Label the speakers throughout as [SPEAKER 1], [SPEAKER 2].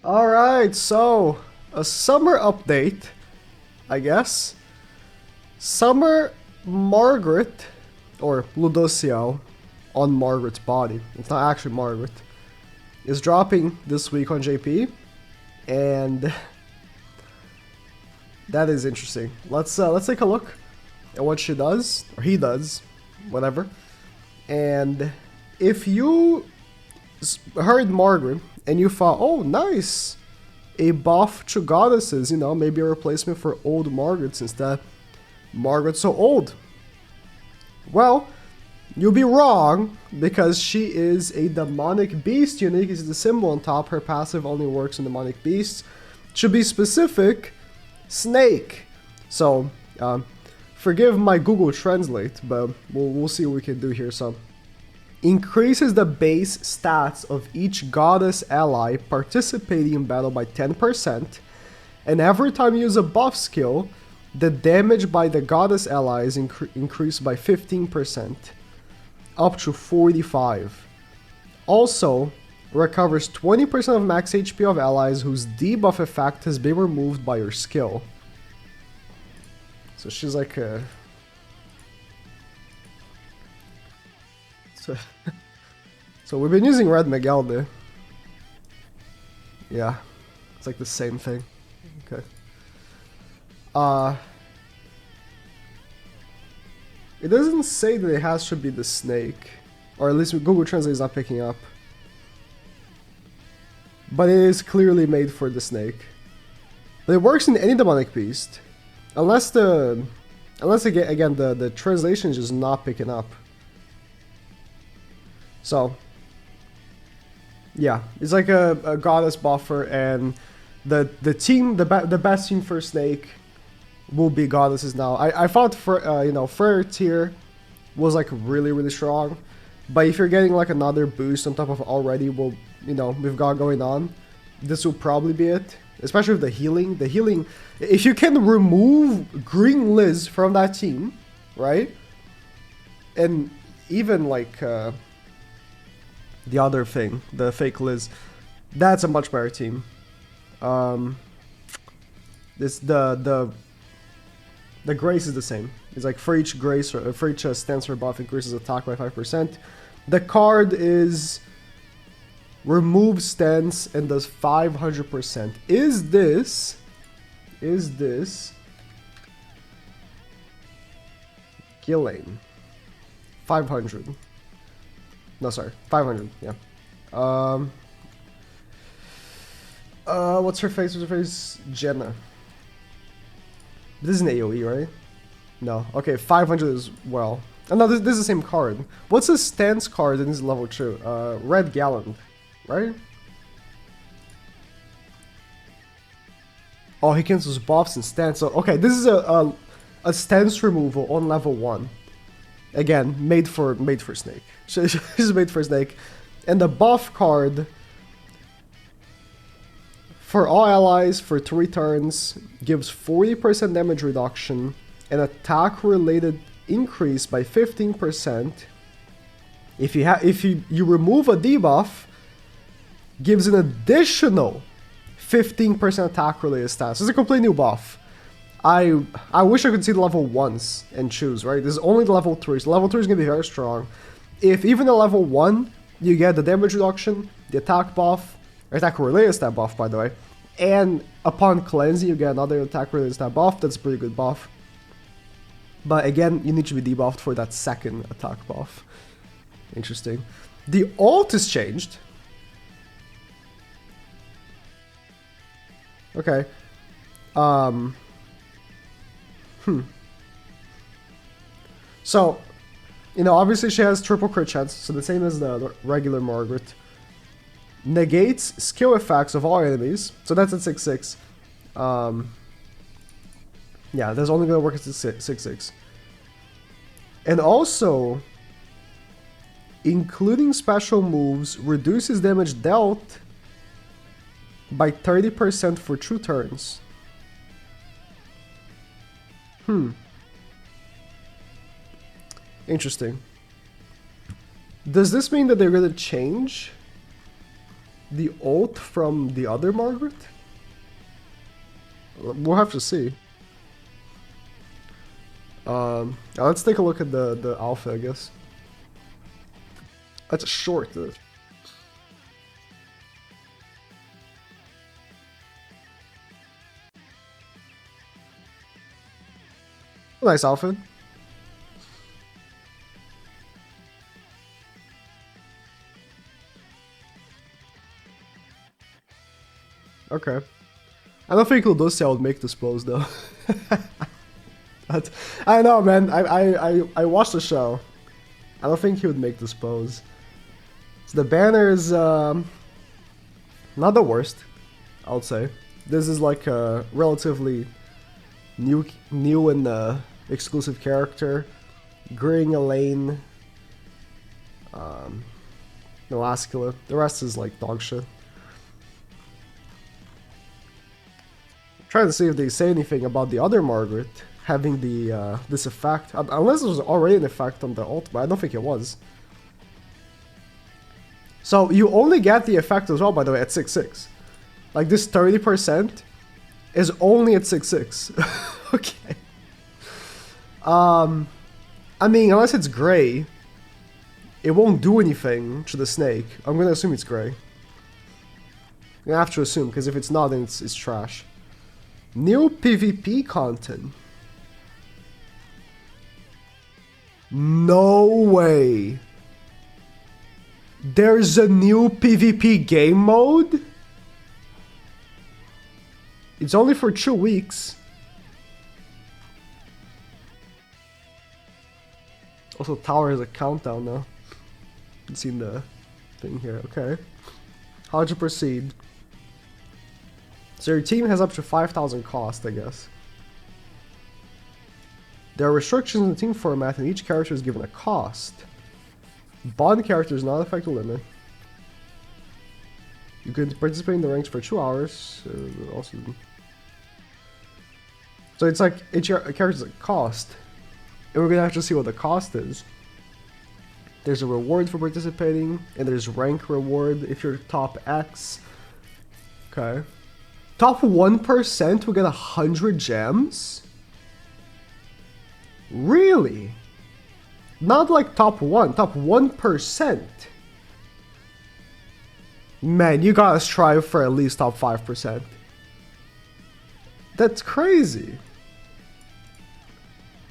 [SPEAKER 1] Alright, so a summer update, I guess. Summer Margaret, or Ludociel, on Margaret's body. It's not actually Margaret. Is dropping this week on JP, and that is interesting. Let's take a look at what she does, or he does, whatever. And if you heard Margaret and you thought, oh, nice, a buff to goddesses, you know, maybe a replacement for old Margaret since that Margaret's so old. Well, you'll be wrong, because she is a demonic beast. Unique is the symbol on top. Her passive only works on demonic beasts. To be specific, snake. So, forgive my Google Translate, but we'll see what we can do here. So, increases the base stats of each goddess ally participating in battle by 10%, and every time you use a buff skill, the damage by the goddess allies increased by 15%, up to 45. Also, recovers 20% of max HP of allies whose debuff effect has been removed by your skill. So she's like a... So we've been using Red Miguel. Yeah, it's like the same thing. Okay. It doesn't say that it has to be the snake, or at least Google Translate is not picking up. But it is clearly made for the snake. But it works in any demonic beast, unless again the translation is just not picking up. So, yeah, it's like a goddess buffer, and the best team for snake will be goddesses now. I thought Frere tier was like really strong, but if you're getting like another boost on top of already we've got going on, this will probably be it. Especially with the healing. The healing, if you can remove Green Liz from that team, right? And even like the other thing, the fake Liz, that's a much better team. The Grace is the same. It's like for each Grace, or for each stance or buff increases attack by 5%. The card is remove stance and does 500%. Is this Ghislaine? 500. No, sorry, 500. Yeah. What's her face? Jenna. This is an AoE, right? No. Okay, 500 as well. Oh, no, this is the same card. What's the stance card in this level 2? Red Gallant, right? Oh, he cancels buffs and stance. So, okay, this is a stance removal on level 1. Again, made for snake. She's made for snake. And the buff card for all allies for 3 turns gives 40% damage reduction and attack related increase by 15%. If you remove a debuff, gives an additional 15% attack related stats. It's a complete new buff. I wish I could see the level 1s and choose, right? This is only the level 3s. Level 3 is going to be very strong. If even at level 1, you get the damage reduction, the attack buff, attack related stat buff, by the way, and upon cleansing, you get another attack related stat buff, that's a pretty good buff. But again, you need to be debuffed for that second attack buff. Interesting. The ult is changed. Okay. So, obviously she has triple crit chance, so the same as the regular Margaret. Negates skill effects of all enemies, so that's at 6/6. Yeah, that's only gonna work at 6/6. And also, including special moves, reduces damage dealt by 30% for 2 turns. Interesting. Does this mean that they're gonna change the ult from the other Margaret? We'll have to see. Let's take a look at the alpha, I guess. That's a short. Nice outfit. Okay. I don't think Ludosia would make this pose though. I know, man. I watched the show. I don't think he would make this pose. So the banner is not the worst, I would say. This is like a relatively new and exclusive character. Gring, Elaine, Nolascula. The rest is like dog shit. Trying to see if they say anything about the other Margaret having the this effect, unless there was already an effect on the ult, but I don't think it was. So you only get the effect as well, by the way, at 6-6. Like this 30% is only at 6-6. Okay. I mean, unless it's gray, it won't do anything to the snake. I'm gonna assume it's gray. I'm gonna have to assume, because if it's not, then it's trash. New PvP content. No way. There's a new PvP game mode? It's only for 2 weeks. Also, Tower has a countdown now. You've seen the thing here. Okay. How'd you proceed? So your team has up to 5,000 cost, I guess. There are restrictions in the team format and each character is given a cost. Bond characters not affect the limit. You can participate in the ranks for 2 hours. Also, so it's like each character's a cost. And we're gonna have to see what the cost is. There's a reward for participating, and there's rank reward if you're top X. Okay. Top 1% will get 100 gems? Really? Not like top 1, top 1%. Man, you gotta strive for at least top 5%. That's crazy.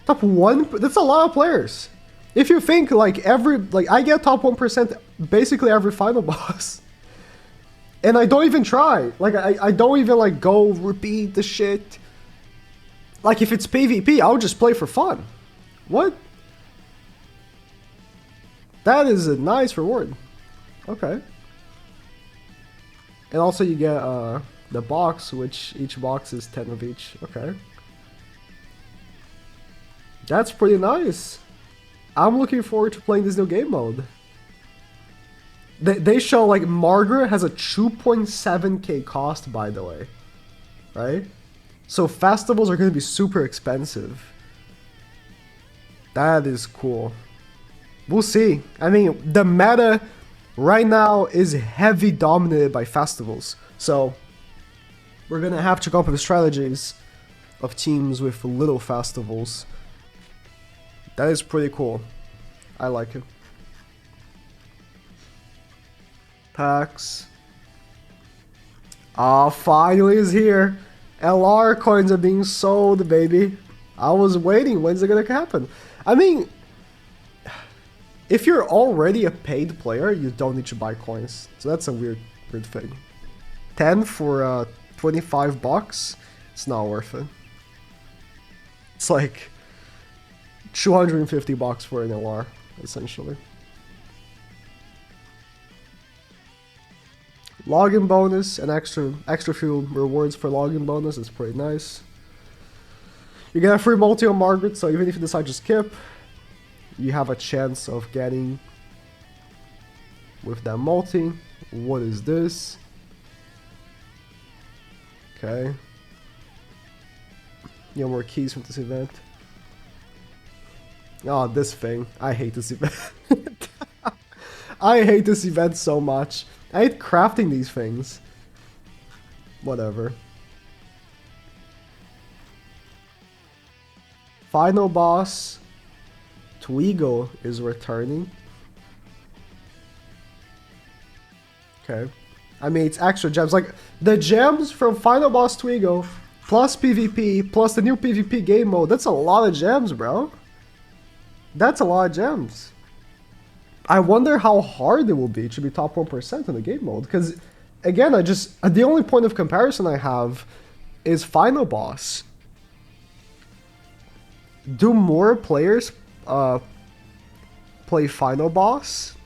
[SPEAKER 1] Top 1, that's a lot of players. If you think like I get top 1% basically every final boss. And I don't even try. Like I don't even like go repeat the shit. Like if it's PvP, I'll just play for fun. What? That is a nice reward. Okay. And also you get the box, which each box is 10 of each. Okay. That's pretty nice. I'm looking forward to playing this new game mode. They show like Margaret has a 2.7k cost, by the way. Right? So festivals are going to be super expensive. That is cool. We'll see. I mean, the meta right now is heavy dominated by festivals. So we're going to have to come up with strategies of teams with little festivals. That is pretty cool. I like it. Packs. Ah, finally is here. LR coins are being sold, baby. I was waiting. When's it gonna happen? I mean, if you're already a paid player, you don't need to buy coins. So that's a weird thing. 10 for 25 bucks. It's not worth it. It's like 250 bucks for an LR, essentially. Login bonus and extra few rewards for login bonus is pretty nice. You get a free multi on Margaret, so even if you decide to skip, you have a chance of getting with that multi. What is this? Okay. You have more keys from this event. Oh, this thing. I hate this event. I hate this event so much. I hate crafting these things. Whatever. Final boss. Twigo is returning. Okay. I mean, it's extra gems. Like, the gems from Final Boss Twigo, plus PvP, plus the new PvP game mode. That's a lot of gems, bro. That's a lot of gems. I wonder how hard it will be to be top 1% in the game mode. Because, again, the only point of comparison I have is Final Boss. Do more players play Final Boss?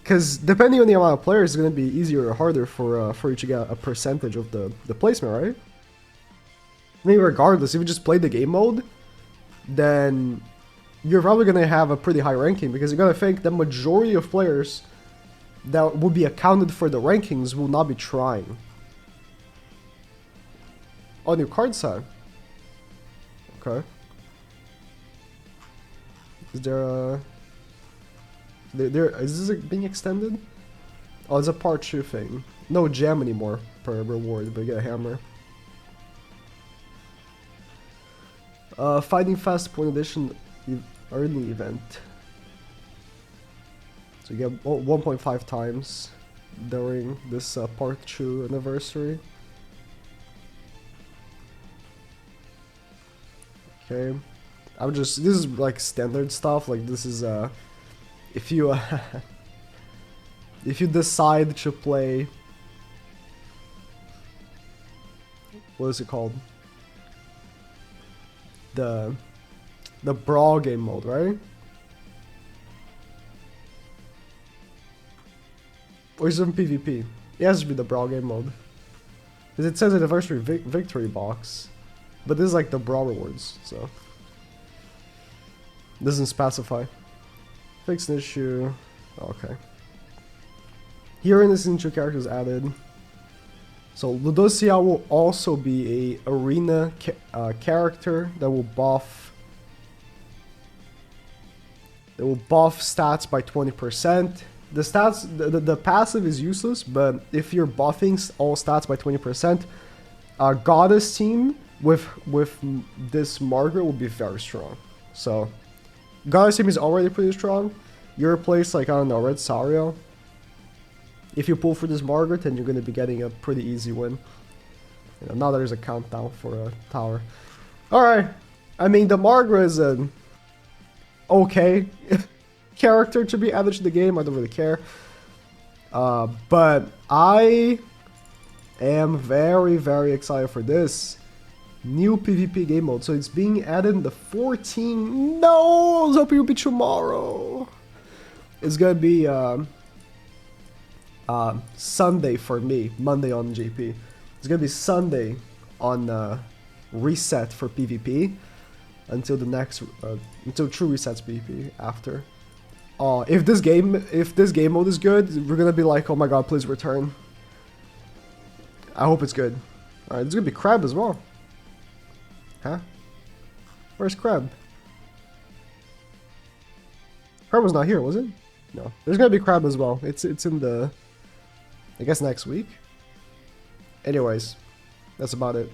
[SPEAKER 1] Because depending on the amount of players, it's going to be easier or harder for you to get a percentage of the placement, right? I mean, regardless, if you just play the game mode, then you're probably going to have a pretty high ranking, because you got to think the majority of players that will be accounted for the rankings will not be trying. Oh, new card set. Okay. Is there a... Is this being extended? Oh, it's a part 2 thing. No gem anymore per reward, but you get a hammer. Fighting Fast Point Edition early event. So you get 1.5 times during this part 2 anniversary. Okay. this is like standard stuff, like this is if you if you decide to play, what is it called? The brawl game mode, right? Or is it PvP? It has to be the brawl game mode. Because it says anniversary victory box. But this is like the brawl rewards, so. Doesn't specify. Fix an issue. Okay. Here in this new characters added. So Ludosia will also be a arena character that will buff. That will buff stats by 20%. The stats, the passive is useless, but if you're buffing all stats by 20%, Goddess team with this Margaret will be very strong. So, Goddess team is already pretty strong. You replace, like, I don't know, Red Sario. If you pull for this Margaret, then you're going to be getting a pretty easy win. You know, now there's a countdown for a tower. Alright. I mean, the Margaret is an okay character to be added to the game. I don't really care. But I am very, very excited for this new PvP game mode. So it's being added in the 14. No, I was hoping it would be tomorrow. It's gonna be Sunday for me, Monday on GP. It's gonna be Sunday on reset for PvP until the next until true resets PvP after. If this game mode is good, we're gonna be like, oh my god, please return. I hope it's good. Alright, there's gonna be Crab as well. Huh? Where's Crab? Crab was not here, was it? No. There's gonna be Crab as well. It's in the, I guess, next week. Anyways, that's about it.